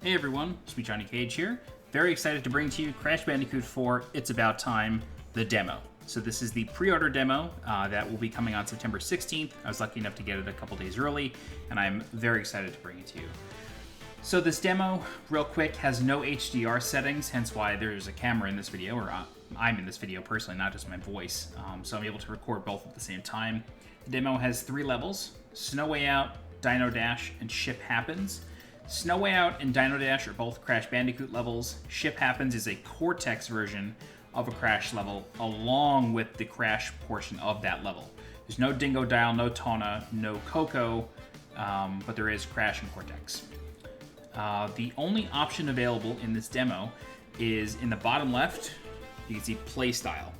Hey everyone, it's me Johnny Cage here. Very excited to bring to you Crash Bandicoot 4 It's About Time, the demo. So this is the pre-order demo that will be coming on September 16th. I was lucky enough to get it a couple days early, and I'm very excited to bring it to you. So this demo, real quick, has no HDR settings, hence why there's a camera in this video, or I'm in this video personally, not just my voice. So I'm able to record both at the same time. The demo has 3 levels: Snow Way Out, Dino Dash, and Ship Happens. Snow Way Out and Dino Dash are both Crash Bandicoot levels. Ship Happens is a Cortex version of a Crash level, along with the Crash portion of that level. There's no Dingo Dial, no Tawna, no Coco, but there is Crash and Cortex. The only option available in this demo is in the bottom left. You can see playstyle.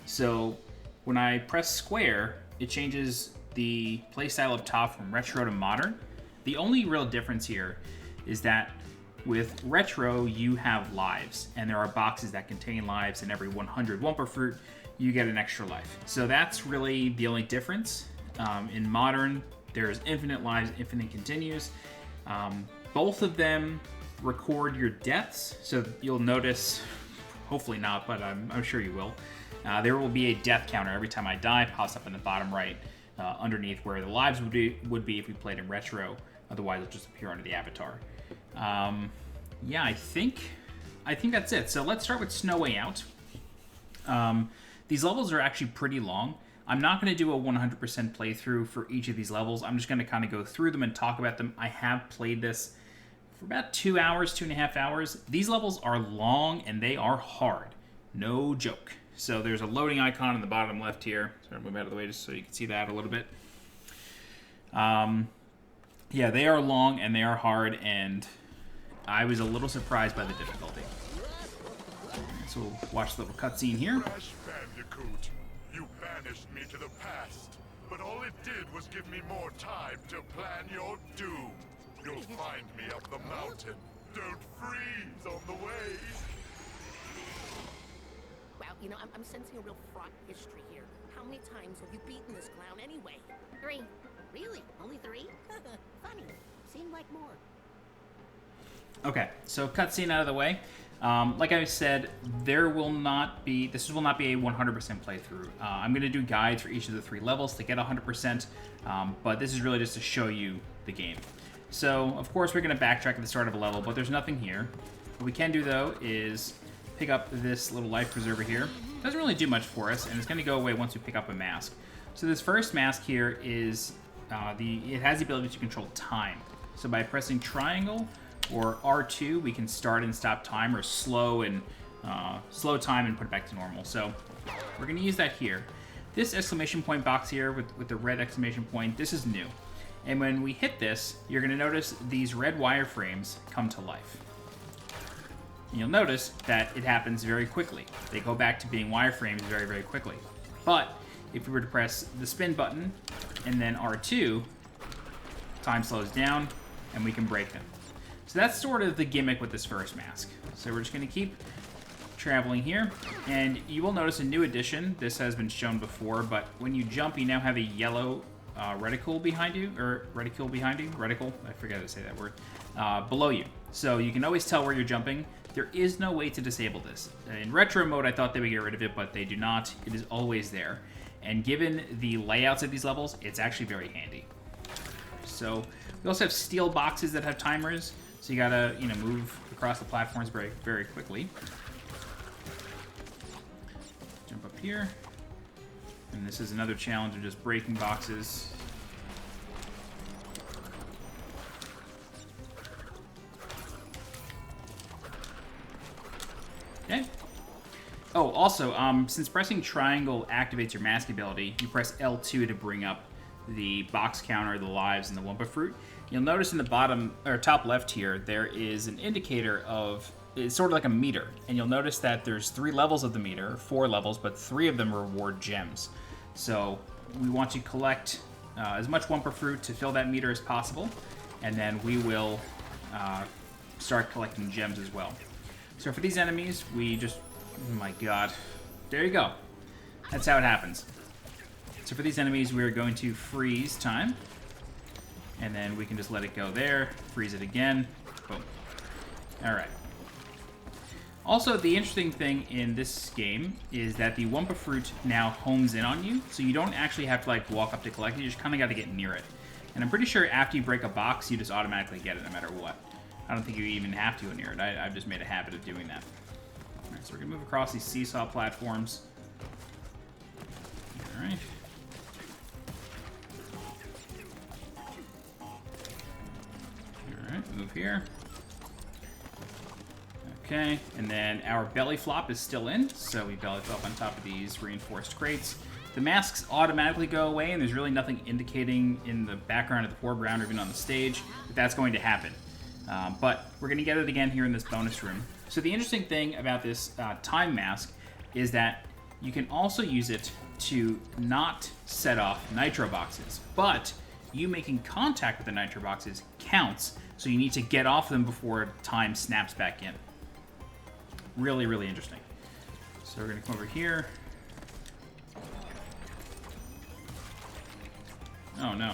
So when I press square, it changes the playstyle up top from retro to modern. The only real difference here is that with retro, you have lives, and there are boxes that contain lives, and every 100 Wumpa Fruit, you get an extra life. So that's really the only difference. In modern, there's infinite lives, infinite continues. Both of them record your deaths, so you'll notice, hopefully not, but I'm sure you will, there will be a death counter every time I die, pops up in the bottom right, underneath where the lives would be if we played in retro. Otherwise, it'll just appear under the avatar. Yeah, I think that's it. So let's start with Snow Way Out. These levels are actually pretty long. I'm not going to do a 100% playthrough for each of these levels. I'm just going to kind of go through them and talk about them. I have played this for about 2 hours, 2.5 hours. These levels are long and they are hard. No joke. So there's a loading icon in the bottom left here. So I'm going to move out of the way just so you can see that a little bit. Yeah, they are long and they are hard, and I was a little surprised by the difficulty. So we'll watch the little cutscene here. Crash Bandicoot, you banished me to the past, but all it did was give me more time to plan your doom. You'll find me up the mountain. Don't freeze on the way. Well, you know, I'm sensing a real fraught history here. How many times have you beaten this clown anyway? 3. Really? Only 3? Funny. Seemed like more. Okay, so cutscene out of the way. Like I said, this will not be a 100% playthrough. I'm going to do guides for each of the 3 levels to get 100%, but this is really just to show you the game. So, of course, we're going to backtrack at the start of a level, but there's nothing here. What we can do, though, is pick up this little life preserver here. It doesn't really do much for us, and it's going to go away once we pick up a mask. So this first mask here is, it has the ability to control time. So by pressing triangle or R2, we can start and stop time, or slow time and put it back to normal. So we're going to use that here. This exclamation point box here with the red exclamation point, this is new. And when we hit this, you're going to notice these red wireframes come to life. And you'll notice that it happens very quickly. They go back to being wireframes very, very quickly. But if we were to press the spin button and then R2, time slows down and we can break them. So that's sort of the gimmick with this first mask. So we're just going to keep traveling here, and you will notice a new addition. This has been shown before, but when you jump, you now have a yellow reticle behind you, reticle, I forget how to say that word, below you. So you can always tell where you're jumping. There is no way to disable this. In retro mode, I thought they would get rid of it, but they do not. It is always there. And given the layouts of these levels, it's actually very handy. So we also have steel boxes that have timers, so you gotta, move across the platforms very, very quickly. Jump up here. And this is another challenge of just breaking boxes. Okay. Oh, also, since pressing triangle activates your mask ability, you press L2 to bring up the box counter, the lives, and the Wumpa Fruit. You'll notice in the bottom, or top left here, there is an indicator of, it's sort of like a meter. And you'll notice that there's 3 levels of the meter, 4 levels, but 3 of them reward gems. So we want to collect as much Wumpa Fruit to fill that meter as possible, and then we will start collecting gems as well. So for these enemies, we just, oh my god, there you go. That's how it happens. So for these enemies, we're going to freeze time. And then we can just let it go there, freeze it again, boom. All right. Also, the interesting thing in this game is that the Wumpa Fruit now homes in on you, so you don't actually have to like walk up to collect it, you just kind of got to get near it. And I'm pretty sure after you break a box, you just automatically get it no matter what. I don't think you even have to go near it. I've just made a habit of doing that. All right, so we're going to move across these seesaw platforms. All right. All right, move here. Okay, and then our belly flop is still in, so we belly flop on top of these reinforced crates. The masks automatically go away, and there's really nothing indicating in the background of the foreground or even on the stage that that's going to happen. But we're going to get it again here in this bonus room. So the interesting thing about this time mask is that you can also use it to not set off nitro boxes, but you making contact with the nitro boxes counts, so you need to get off them before time snaps back in. Really, really interesting. So we're going to come over here. Oh, no.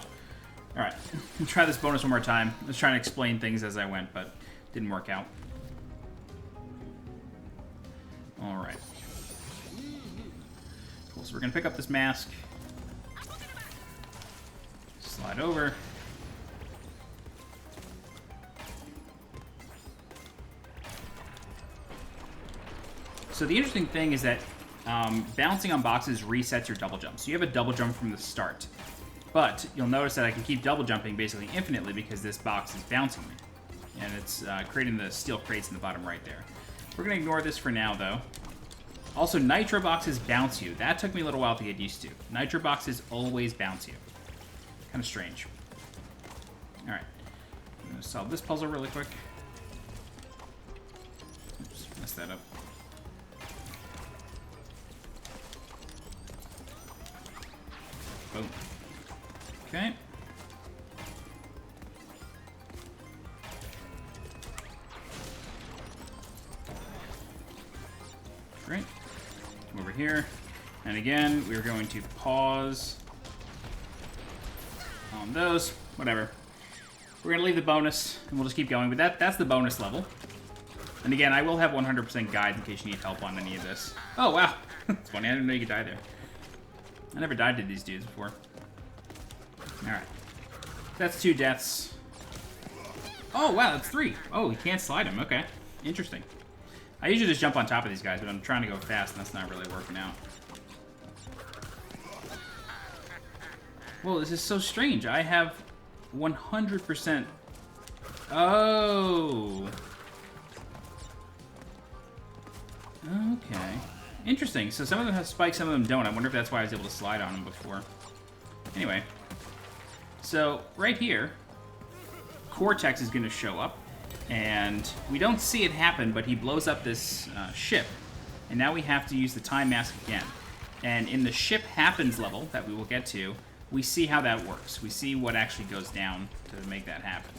All right. Let's try this bonus one more time. Let's try and explain things as I went, but didn't work out. All right. Cool. So we're going to pick up this mask. Slide over. So the interesting thing is that bouncing on boxes resets your double jump. So you have a double jump from the start. But you'll notice that I can keep double jumping basically infinitely because this box is bouncing me. And it's creating the steel crates in the bottom right there. We're going to ignore this for now, though. Also, nitro boxes bounce you. That took me a little while to get used to. Nitro boxes always bounce you. Kind of strange. All right. I'm going to solve this puzzle really quick. Oops, messed that up. Boom. Okay. Great. Come over here. And again, we're going to pause on those. Whatever. We're going to leave the bonus, and we'll just keep going. But that's the bonus level. And again, I will have 100% guides in case you need help on any of this. Oh, wow. It's funny. I didn't know you could die there. I never died to these dudes before. Alright. That's 2 deaths. Oh, wow, that's 3. Oh, you can't slide him. Okay. Interesting. I usually just jump on top of these guys, but I'm trying to go fast, and that's not really working out. Whoa, this is so strange. I have 100%... Oh. Okay. Interesting. So some of them have spikes, some of them don't. I wonder if that's why I was able to slide on them before. Anyway. So, right here, Cortex is going to show up. And we don't see it happen, but he blows up this ship. And now we have to use the time mask again. And in the ship happens level that we will get to, we see how that works. We see what actually goes down to make that happen.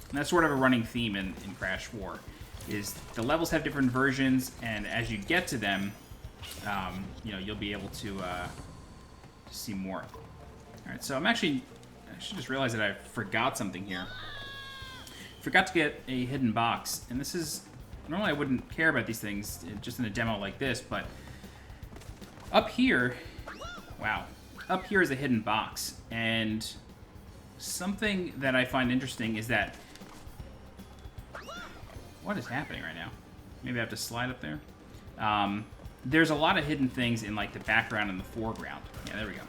And that's sort of a running theme in Crash 4, is the levels have different versions, and as you get to them, you know, you'll be able to see more. All right, so I should just realize that I forgot something here. Forgot to get a hidden box, and this is, normally I wouldn't care about these things just in a demo like this, but up here, wow, up here is a hidden box, and something that I find interesting is that, what is happening right now? Maybe I have to slide up there. There's a lot of hidden things in like the background and the foreground. Yeah, there we go.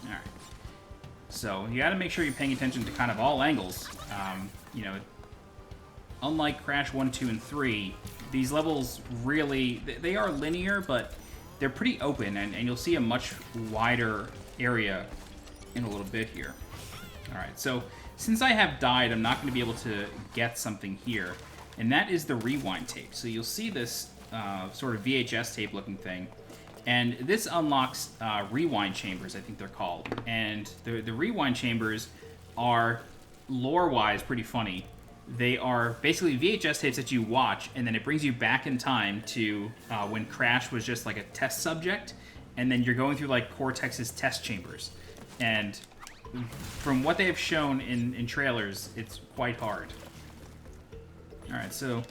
All right. So you got to make sure you're paying attention to kind of all angles. You know, unlike Crash 1, 2, and 3, these levels really, they are linear, but they're pretty open, and you'll see a much wider area in a little bit here. All right, so since I have died, I'm not going to be able to get something here, and that is the rewind tape. So you'll see this sort of VHS tape looking thing, and this unlocks rewind chambers, I think they're called. And the rewind chambers are, lore-wise, pretty funny. They are basically VHS tapes that you watch, and then it brings you back in time to when Crash was just like a test subject, and then you're going through like Cortex's test chambers. And from what they have shown in trailers, it's quite hard. Alright, so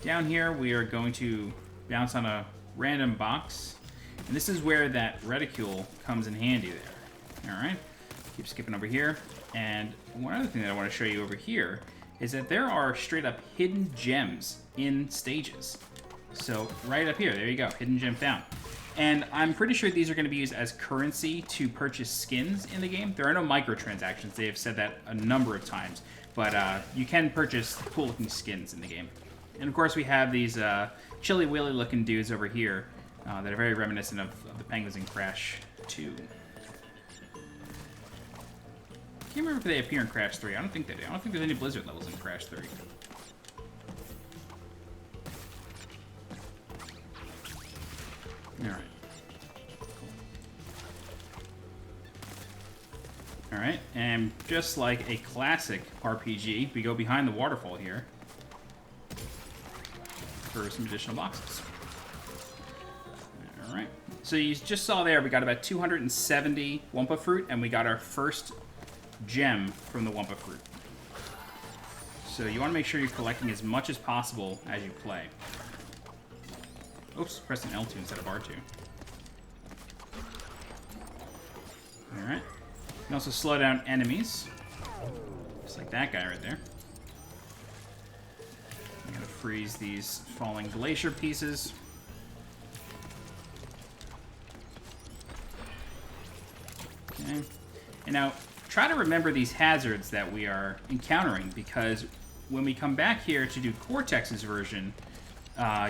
Down here, we are going to bounce on a random box. And this is where that reticule comes in handy there. Alright, keep skipping over here. And one other thing that I want to show you over here is that there are straight up hidden gems in stages. So right up here, there you go, hidden gem found. And I'm pretty sure these are going to be used as currency to purchase skins in the game. There are no microtransactions, they have said that a number of times. But you can purchase cool looking skins in the game. And of course we have these chilly willy looking dudes over here that are very reminiscent of the penguins in Crash 2. I can't remember if they appear in Crash 3. I don't think they do. I don't think there's any Blizzard levels in Crash 3. Alright. Alright, and just like a classic RPG, we go behind the waterfall here for some additional boxes. Alright, so you just saw there, we got about 270 Wumpa Fruit, and we got our first gem from the Wumpa Fruit. So you want to make sure you're collecting as much as possible as you play. Oops, pressing L2 instead of R2. Alright. You can also slow down enemies. Just like that guy right there. I'm gonna freeze these falling glacier pieces. Okay. And now, try to remember these hazards that we are encountering, because when we come back here to do Cortex's version,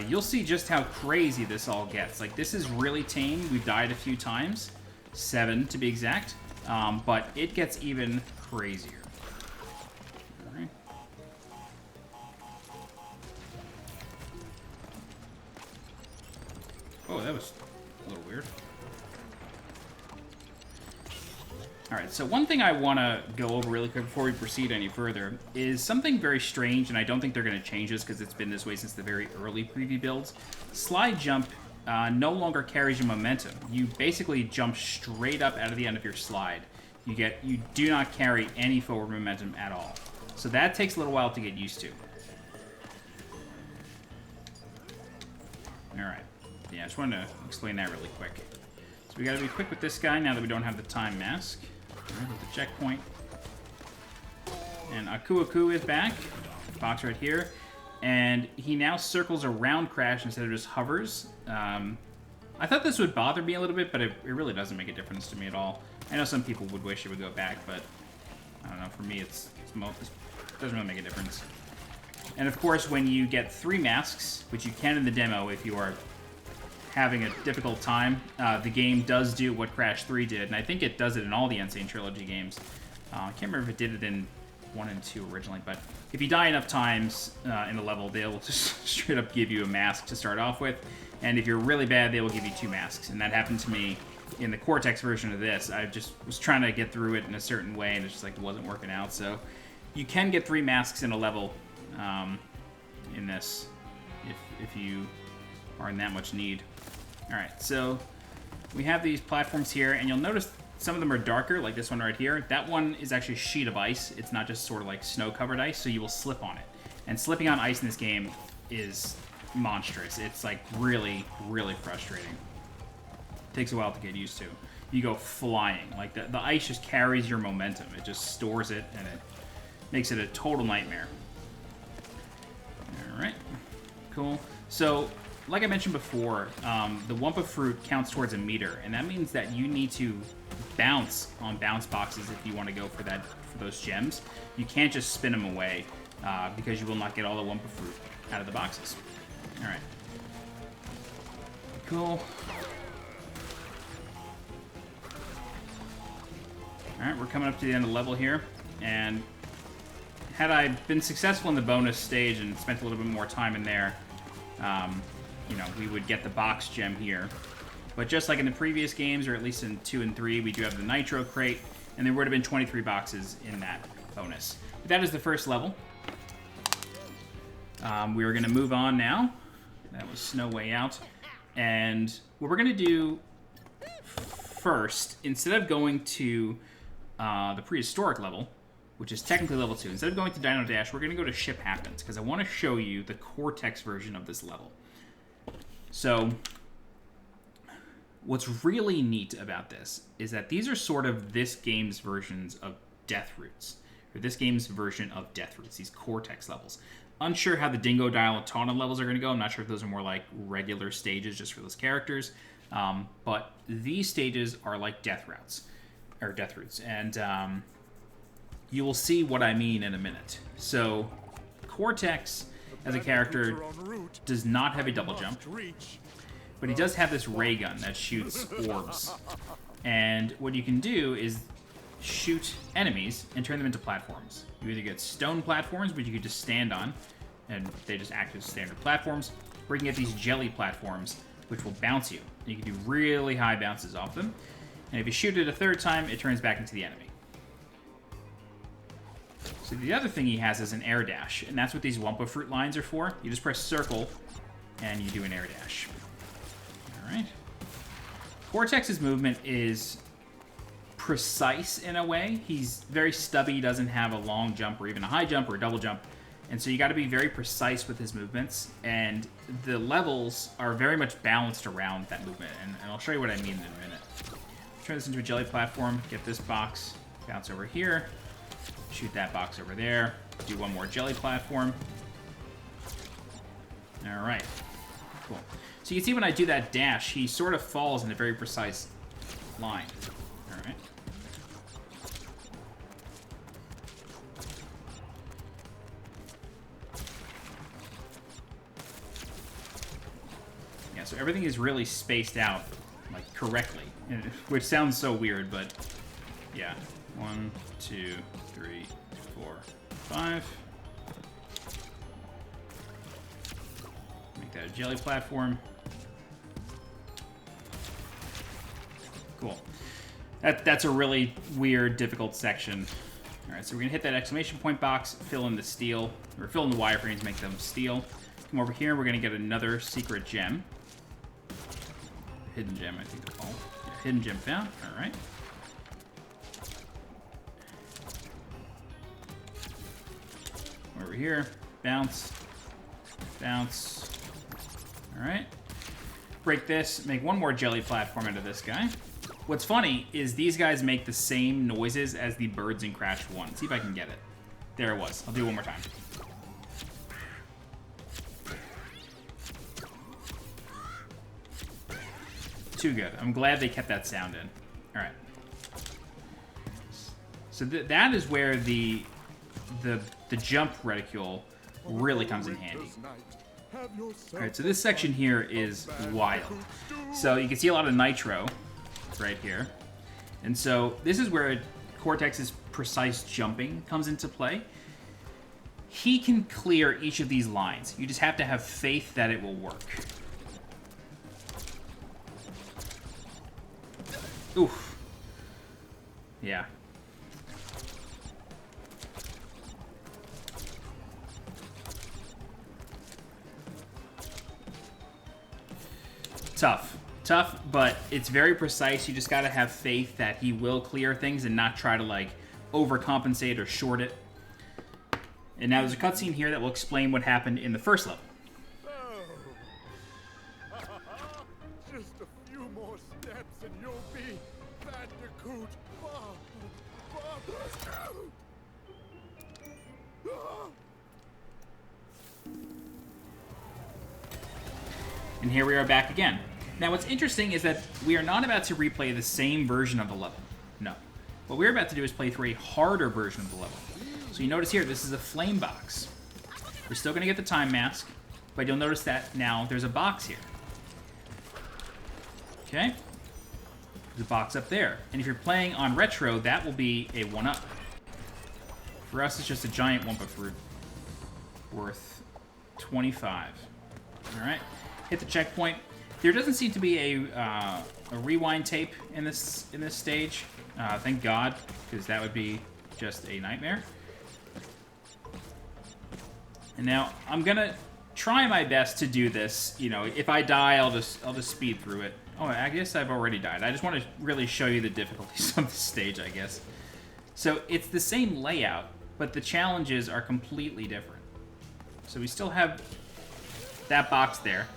you'll see just how crazy this all gets. Like, this is really tame. We've died a few times. 7 to be exact. But it gets even crazier. Alright. Oh, that was a little weird. Alright, so one thing I want to go over really quick before we proceed any further is something very strange, and I don't think they're going to change this because it's been this way since the very early preview builds. Slide jump no longer carries your momentum. You basically jump straight up out of the end of your slide. You do not carry any forward momentum at all. So that takes a little while to get used to. Alright. Yeah, I just wanted to explain that really quick. So we gotta be quick with this guy now that we don't have the time mask. Alright, with the checkpoint. And Aku Aku is back. Box right here. And he now circles around Crash instead of just hovers. I thought this would bother me a little bit, but it really doesn't make a difference to me at all. I know some people would wish it would go back, but I don't know, for me it doesn't really make a difference. And of course, when you get 3 masks, which you can in the demo if you are having a difficult time, the game does do what Crash 3 did, and I think it does it in all the Insane Trilogy games. I can't remember if it did it in 1 and 2 originally, but if you die enough times in a level, they'll just straight up give you a mask to start off with, and if you're really bad, they will give you 2 masks, and that happened to me in the Cortex version of this. I just was trying to get through it in a certain way, and it just like wasn't working out. So you can get 3 masks in a level in this if you are in that much need. All right, so we have these platforms here, and you'll notice some of them are darker, like this one right here. That one is actually a sheet of ice. It's not just sort of like snow-covered ice, so you will slip on it. And slipping on ice in this game is monstrous. It's like really, really frustrating. Takes a while to get used to. You go flying. Like the ice just carries your momentum. It just stores it, and it makes it a total nightmare. Alright. Cool. So, like I mentioned before, the Wumpa Fruit counts towards a meter, and that means that you need to bounce on bounce boxes if you want to go for those gems. You can't just spin them away, because you will not get all the Wumpa Fruit out of the boxes. Alright. Cool. Alright, we're coming up to the end of the level here, and had I been successful in the bonus stage and spent a little bit more time in there, you know, we would get the box gem here. But just like in the previous games, or at least in 2 and 3, we do have the Nitro Crate, and there would have been 23 boxes in that bonus. But that is the first level. We are going to move on now. That was Snow Way Out. And what we're going to do first, instead of going to the prehistoric level, which is technically level 2. Instead of going to Dino Dash, we're going to go to Ship Happens, because I want to show you the Cortex version of this level. So, what's really neat about this is that these are sort of this game's versions of Death Roots, or this game's version of Death Roots, these Cortex levels. Unsure how the Dingo Dial and Taunt levels are going to go. I'm not sure if those are more like regular stages just for those characters. But these stages are like Death Roots. And you will see what I mean in a minute. So, Cortex, as a character, does not have a double jump. But he does have this ray gun that shoots orbs. And what you can do is shoot enemies and turn them into platforms. You either get stone platforms, which you can just stand on, and they just act as standard platforms, or you can get these jelly platforms, which will bounce you. You can do really high bounces off them, and if you shoot it a third time, it turns back into the enemy. So the other thing he has is an air dash, and that's what these Wumpa Fruit lines are for. You just press circle, and you do an air dash. Alright. Cortex's movement is precise in a way. He's very stubby, doesn't have a long jump or even a high jump or a double jump. And so you got to be very precise with his movements. And the levels are very much balanced around that movement. And I'll show you what I mean in a minute. Turn this into a jelly platform, get this box, bounce over here, shoot that box over there, do one more jelly platform. Alright, cool. So you can see when I do that dash, he sort of falls in a very precise line. Alright. Yeah, so everything is really spaced out, like, correctly. Which sounds so weird, but yeah. 1, 2, 3, 4, 5. Make that a jelly platform. Cool. That's a really weird, difficult section. Alright, so we're gonna hit that exclamation point box, fill in the steel, or fill in the wireframes, make them steel. Come over here, we're gonna get another secret gem. Hidden gem, I think they're called. Yeah, hidden gem found. Alright. Over here, bounce, bounce. Alright. Break this, make one more jelly platform into this guy. What's funny is these guys make the same noises as the birds in Crash 1. See if I can get it. There it was. I'll do it one more time. Too good. I'm glad they kept that sound in. Alright. So that is where the jump reticule really comes in handy. Alright, so this section here is wild. So you can see a lot of nitro right here. And so this is where Cortex's precise jumping comes into play. He can clear each of these lines. You just have to have faith that it will work. Oof. Yeah. Tough. Tough, but it's very precise. You just gotta have faith that he will clear things and not try to, like, overcompensate or short it. And now there's a cutscene here that will explain what happened in the first level. Just a few more steps and you'll be Bandicoot. And here we are back again. Now what's interesting is that we are not about to replay the same version of the level. No. What we're about to do is play through a harder version of the level. So you notice here, this is a flame box. We're still going to get the time mask, but you'll notice that now there's a box here. Okay? There's a box up there. And if you're playing on Retro, that will be a 1-up. For us, it's just a giant Wumpa Fruit worth 25. Alright. Hit the checkpoint. There doesn't seem to be a rewind tape in this stage. Thank God, because that would be just a nightmare. And now I'm gonna try my best to do this. You know, if I die, I'll just speed through it. Oh, I guess I've already died. I just want to really show you the difficulties of this stage, I guess. So it's the same layout, but the challenges are completely different. So we still have that box there.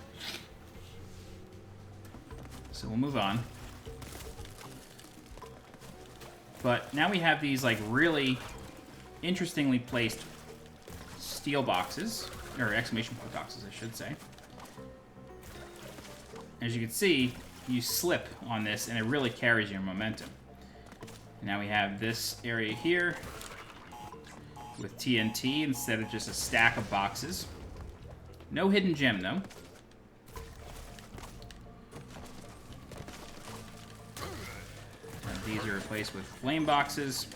So we'll move on. But now we have these like really interestingly placed steel boxes, or exclamation point boxes, I should say. As you can see, you slip on this and it really carries your momentum. Now we have this area here with TNT instead of just a stack of boxes. No hidden gem, though. And these are replaced with flame boxes.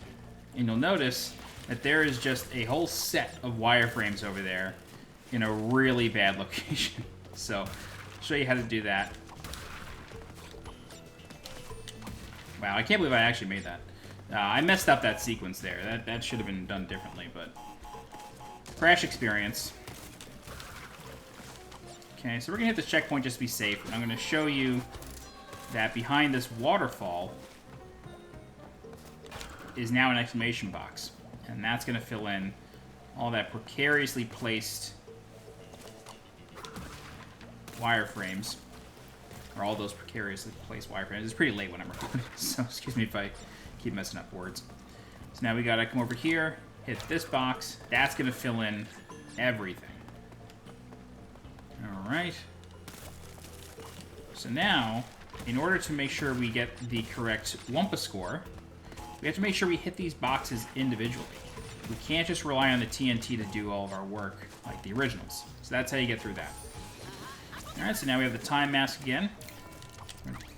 And you'll notice that there is just a whole set of wireframes over there in a really bad location. So, I'll show you how to do that. Wow, I can't believe I actually made that. I messed up that sequence there. That should have been done differently, but... Crash experience. Okay, so we're gonna hit this checkpoint just to be safe, and I'm gonna show you that behind this waterfall is now an exclamation box. And that's gonna fill in all that precariously placed wireframes. Or all those precariously placed wireframes. It's pretty late when I'm recording, so excuse me if I keep messing up words. So now we gotta come over here, hit this box. That's gonna fill in everything. Alright. So now, in order to make sure we get the correct Wumpa score, we have to make sure we hit these boxes individually. We can't just rely on the TNT to do all of our work like the originals. So that's how you get through that. Alright, so now we have the time mask again.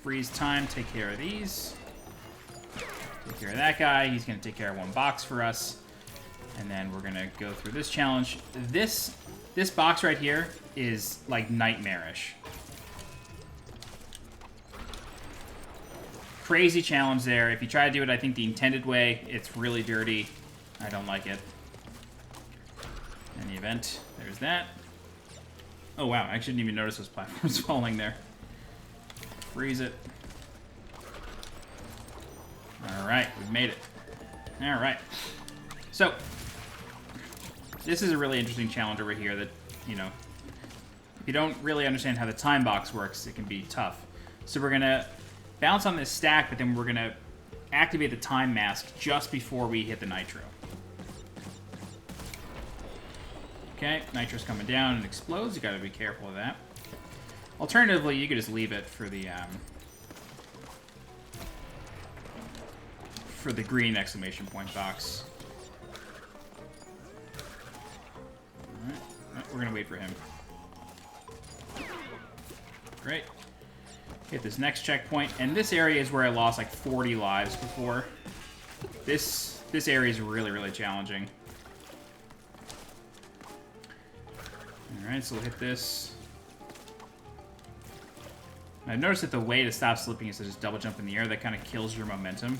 Freeze time, take care of these. Take care of that guy. He's going to take care of one box for us. And then we're going to go through this challenge. This box right here is, like, nightmarish. Crazy challenge there. If you try to do it, I think, the intended way, it's really dirty. I don't like it. In the event, there's that. Oh, wow. I didn't even notice those platforms falling there. Freeze it. Alright, we've made it. Alright. So, this is a really interesting challenge over here that, you know, if you don't really understand how the time box works, it can be tough. So we're going to bounce on this stack, but then we're going to activate the time mask just before we hit the nitro. Okay, nitro's coming down and explodes. You got to be careful of that. Alternatively, you could just leave it for the green exclamation point box. Alright, we're gonna wait for him. Great. Hit this next checkpoint, and this area is where I lost like 40 lives before. This area is really, really challenging. Alright, so we'll hit this. I've noticed that the way to stop slipping is to just double jump in the air. That kind of kills your momentum.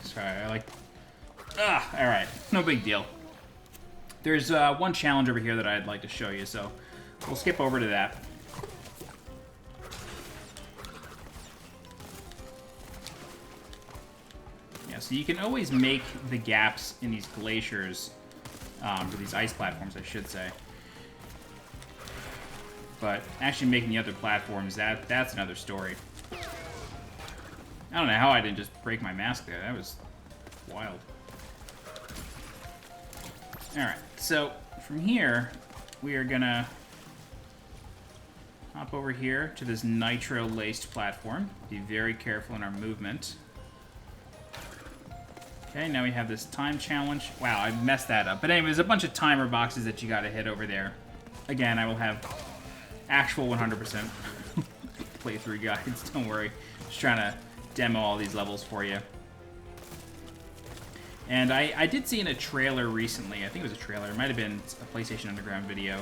Sorry, I like... alright. No big deal. There's one challenge over here that I'd like to show you, so we'll skip over to that. So you can always make the gaps in these glaciers, or these ice platforms, I should say. But actually making the other platforms, that's another story. I don't know how I didn't just break my mask there. That was wild. Alright, so from here, we are gonna hop over here to this nitro-laced platform. Be very careful in our movement. Okay, now we have this time challenge. Wow, I messed that up. But anyway, there's a bunch of timer boxes that you gotta hit over there. Again, I will have actual 100% playthrough guides, don't worry. Just trying to demo all these levels for you. And I did see in a trailer recently, I think it was a trailer, it might have been a PlayStation Underground video,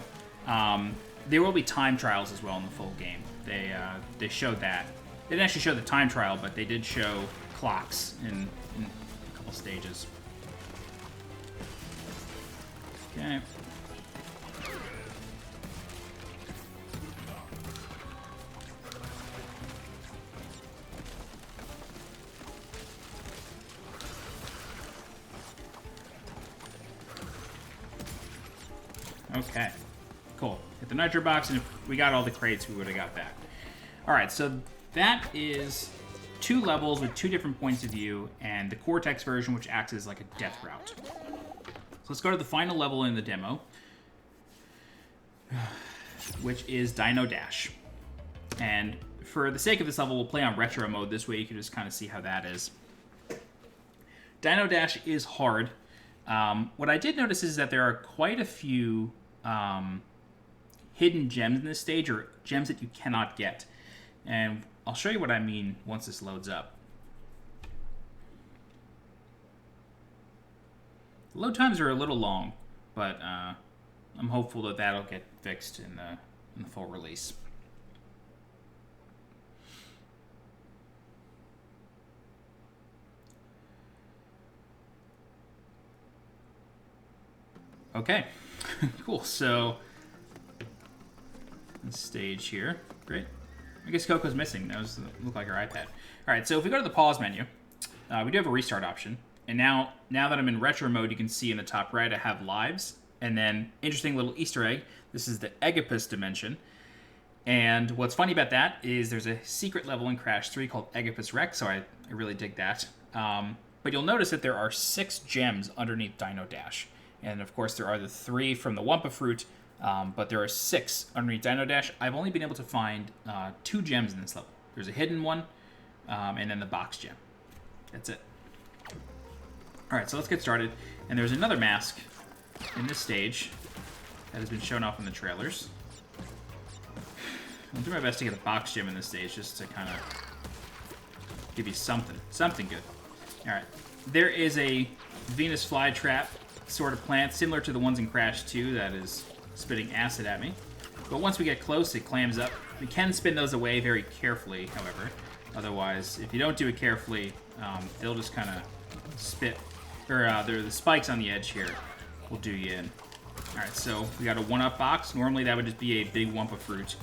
there will be time trials as well in the full game. They showed that. They didn't actually show the time trial, but they did show clocks in stages. Okay. Okay. Cool. Hit the nitro box, and if we got all the crates, we would have got back. Alright, so that is 2 levels with 2 different points of view, and the Cortex version, which acts as like a death route. So let's go to the final level in the demo, which is Dino Dash. And for the sake of this level, we'll play on retro mode. This way you can just kind of see how that is. Dino Dash is hard. What I did notice is that there are quite a few hidden gems in this stage, or gems that you cannot get. And I'll show you what I mean once this loads up. The load times are a little long, but I'm hopeful that that'll get fixed in the full release. Okay, cool. So, this stage here, great. I guess Coco's missing. That looked like her iPad. All right, so if we go to the pause menu, we do have a restart option. And now that I'm in retro mode, you can see in the top right I have lives. And then, interesting little Easter egg, this is the Oedipus dimension. And what's funny about that is there's a secret level in Crash 3 called Oedipus Rex, so I really dig that. But you'll notice that there are 6 gems underneath Dino Dash. And of course, there are the 3 from the Wumpa Fruit, but there are 6 underneath Dino Dash. I've only been able to find 2 gems in this level. There's a hidden one, and then the box gem. That's it. All right, so let's get started. And there's another mask in this stage that has been shown off in the trailers. I'll do my best to get a box gem in this stage, just to kind of give you something good. All right, there is a Venus flytrap sort of plant, similar to the ones in Crash 2 that is spitting acid at me. But once we get close, it clams up. We can spin those away very carefully, however. Otherwise, if you don't do it carefully, they'll just kind of spit, or the spikes on the edge here will do you in. All right, so we got a 1-up box. Normally that would just be a Big Wumpa Fruit.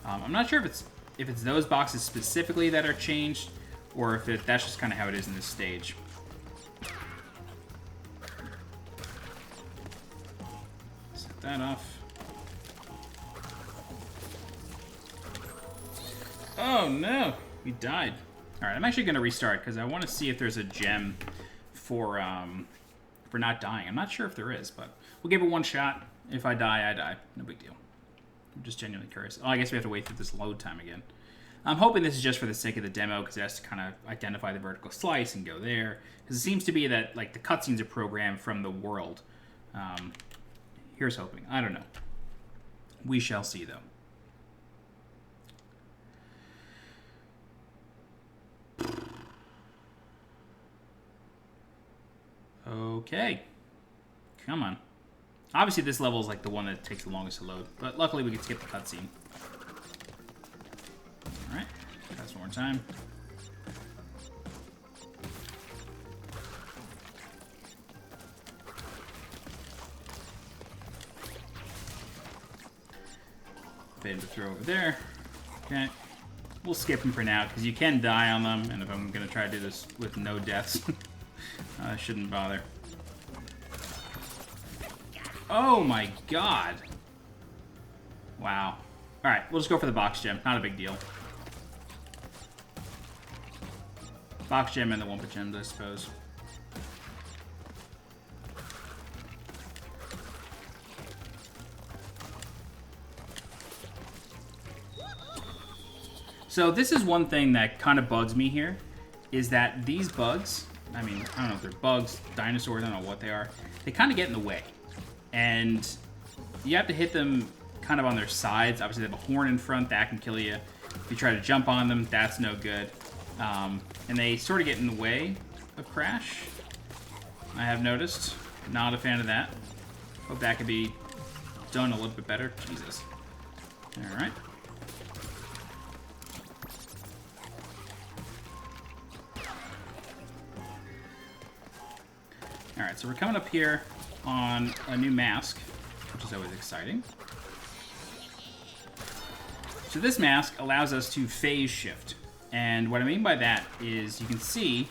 I'm not sure if it's those boxes specifically that are changed, or if that's just kind of how it is in this stage. That off. Oh no, we died. All right, I'm actually gonna restart because I want to see if there's a gem for not dying. I'm not sure if there is, but we'll give it one shot. If I die, I die. No big deal. I'm just genuinely curious. Oh, I guess we have to wait through this load time again. I'm hoping this is just for the sake of the demo because it has to kind of identify the vertical slice and go there. Because it seems to be that like the cutscenes are programmed from the world. Here's hoping. I don't know. We shall see, though. Okay. Come on. Obviously, this level is like the one that takes the longest to load, but luckily we can skip the cutscene. All right. Press one more time. Bait to throw over there. Okay. We'll skip them for now, because you can die on them, and if I'm going to try to do this with no deaths, I shouldn't bother. Oh my god! Wow. Alright, we'll just go for the box gem. Not a big deal. Box gem and the Wumpa gems, I suppose. So this is one thing that kind of bugs me here, is that these bugs, I mean, I don't know if they're bugs, dinosaurs, I don't know what they are, they kind of get in the way. And you have to hit them kind of on their sides. Obviously they have a horn in front, that can kill you. If you try to jump on them, that's no good. And they sort of get in the way of Crash, I have noticed. Not a fan of that. Hope that could be done a little bit better. Jesus. Alright. Alright, so we're coming up here on a new mask, which is always exciting. So this mask allows us to phase shift. And what I mean by that is you can see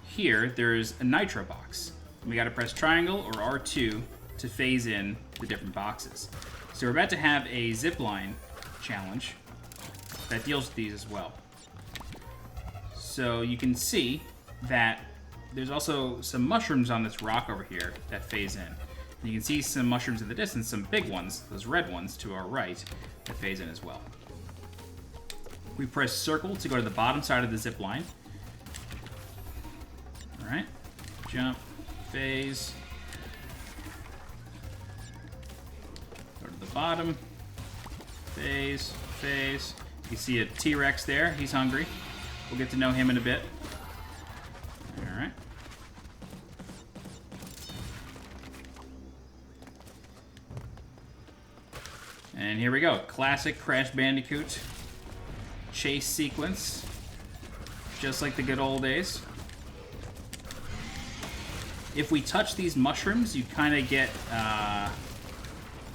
here there's a nitro box. And we gotta press triangle or R2 to phase in the different boxes. So we're about to have a zipline challenge that deals with these as well. So you can see that there's also some mushrooms on this rock over here that phase in. And you can see some mushrooms in the distance, some big ones, those red ones to our right, that phase in as well. We press circle to go to the bottom side of the zip line. All right, jump, phase. Go to the bottom, phase, phase. You see a T-Rex there, he's hungry. We'll get to know him in a bit. All right. And here we go, classic Crash Bandicoot chase sequence, just like the good old days. If we touch these mushrooms, you kind of get, I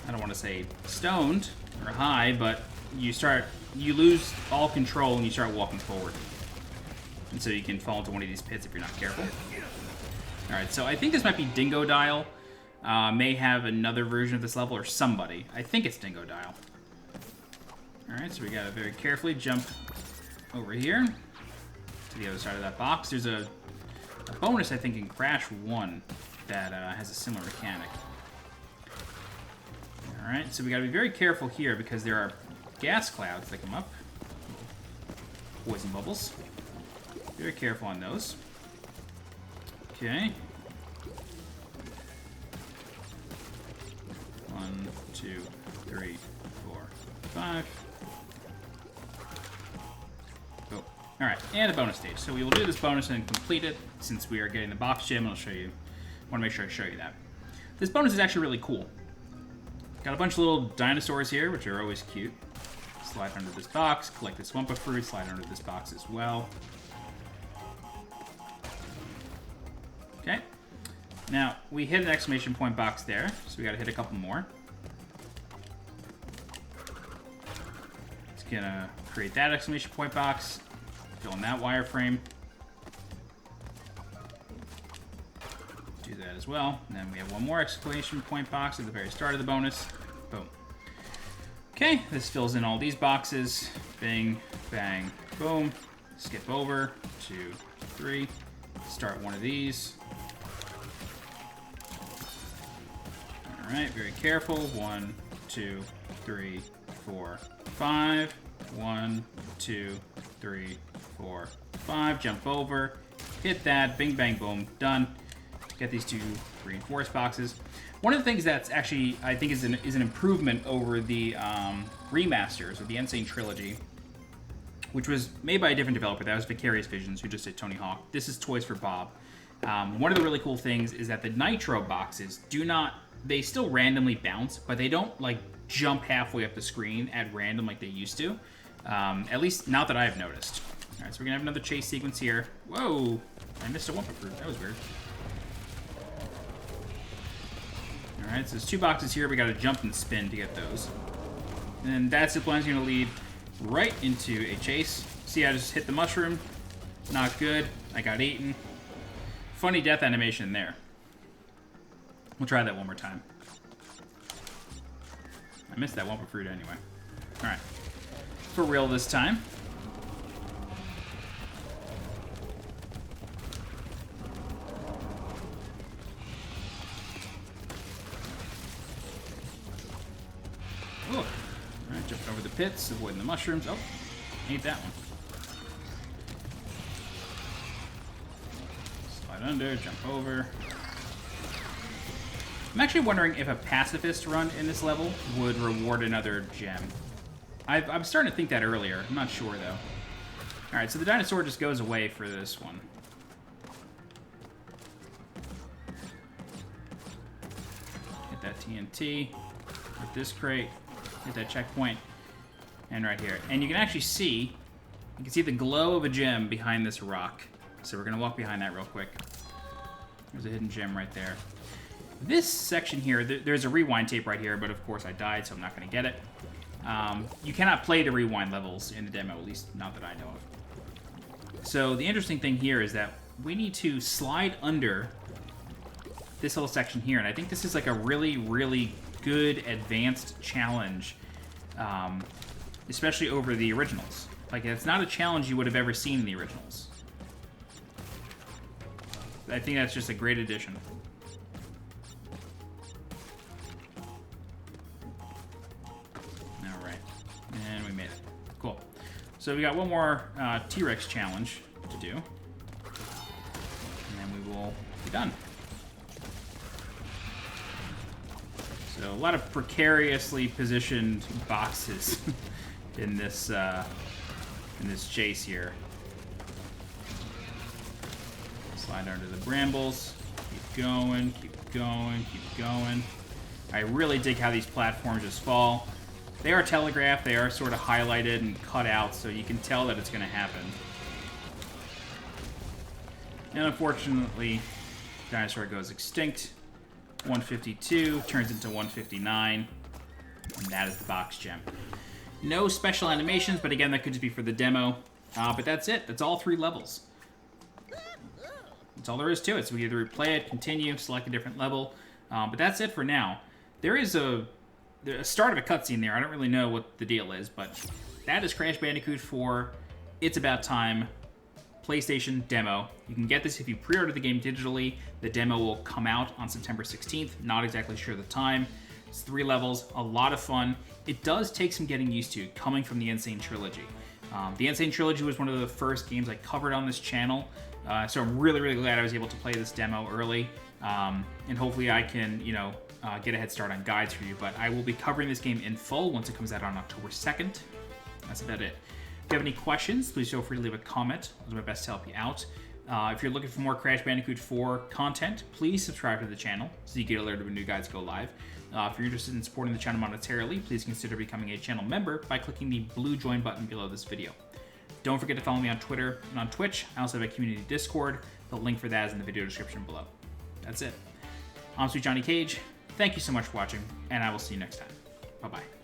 don't want to say stoned or high, but you lose all control and you start walking forward. And so you can fall into one of these pits if you're not careful. Alright, so I think this might be Dingo Dial. May have another version of this level, or somebody. I think it's Dingo Dial. Alright, so we gotta very carefully jump over here to the other side of that box. There's a bonus, I think, in Crash 1 that has a similar mechanic. Alright, so we gotta be very careful here because there are gas clouds that come up. Poison bubbles. Very careful on those. Okay. 1, 2, 3, 4, 5. Oh, alright, and a bonus stage. So we will do this bonus and complete it since we are getting the box gem. I'll show you. I want to make sure I show you that. This bonus is actually really cool. Got a bunch of little dinosaurs here, which are always cute. Slide under this box, collect this Wumpa Fruit, slide under this box as well. Okay. Now, we hit an exclamation point box there, so we gotta hit a couple more. It's gonna create that exclamation point box, fill in that wireframe. Do that as well. And then we have one more exclamation point box at the very start of the bonus. Boom. Okay, this fills in all these boxes. Bang, bang, boom. Skip over, 2, 3. Start one of these. Alright, very careful. 1, 2, 3, 4, 5. 1, 2, 3, 4, 5. Jump over. Hit that. Bing, bang, boom. Done. Get these 2 reinforced boxes. One of the things that's actually, I think, is an improvement over the remasters of the Insane Trilogy, which was made by a different developer. That was Vicarious Visions, who just did Tony Hawk. This is Toys for Bob. One of the really cool things is that the Nitro boxes do not... They still randomly bounce, but they don't, like, jump halfway up the screen at random like they used to. At least, not that I've noticed. Alright, so we're gonna have another chase sequence here. Whoa! I missed a Wumpa Fruit. That was weird. Alright, so there's 2 boxes here. We gotta jump and spin to get those. And that zipline's gonna lead right into a chase. See, I just hit the mushroom. Not good. I got eaten. Funny death animation there. We'll try that one more time. I missed that Wumpa Fruit anyway. Alright. For real this time. Ooh. Alright, jumping over the pits, avoiding the mushrooms. Oh, ate that one. Slide under, jump over. I'm actually wondering if a pacifist run in this level would reward another gem. I'm starting to think that earlier. I'm not sure, though. Alright, so the dinosaur just goes away for this one. Hit that TNT. Hit this crate. Hit that checkpoint. And right here. And you can actually see... You can see the glow of a gem behind this rock. So we're going to walk behind that real quick. There's a hidden gem right there. This section here, there's a rewind tape right here, but of course I died, so I'm not going to get it. You cannot play the rewind levels in the demo, at least not that I know of. So the interesting thing here is that we need to slide under this little section here, and I think this is like a really, really good advanced challenge, especially over the originals. Like, it's not a challenge you would have ever seen in the originals. I think that's just a great addition. All right, and we made it. Cool. So we got one more T-Rex challenge to do, and then we will be done. So a lot of precariously positioned boxes in this chase here. Slide under the brambles. Keep going, keep going, keep going. I really dig how these platforms just fall. They are telegraphed, they are sort of highlighted and cut out, so you can tell that it's going to happen. And unfortunately, dinosaur goes extinct. 152 turns into 159, and that is the box gem. No special animations, but again, that could just be for the demo. But that's it. That's all 3 levels. That's all there is to it. So we either replay it, continue, select a different level. But that's it for now. There is a start of a cutscene there. I don't really know what the deal is, but that is Crash Bandicoot 4 It's About Time PlayStation demo. You can get this if you pre-order the game digitally. The demo will come out on September 16th. Not exactly sure the time. It's 3 levels, a lot of fun. It does take some getting used to, coming from the Insane Trilogy. The Insane Trilogy was one of the first games I covered on this channel, so I'm really, really glad I was able to play this demo early, and hopefully I can, get a head start on guides for you, but I will be covering this game in full once it comes out on October 2nd. That's about it. If you have any questions, please feel free to leave a comment. I'll do my best to help you out. If you're looking for more Crash Bandicoot 4 content, please subscribe to the channel so you get alerted when new guides go live. If you're interested in supporting the channel monetarily, please consider becoming a channel member by clicking the blue join button below this video. Don't forget to follow me on Twitter and on Twitch. I also have a community Discord. The link for that is in the video description below. That's it. I'm Sweet Johnny Cage. Thank you so much for watching, and I will see you next time. Bye-bye.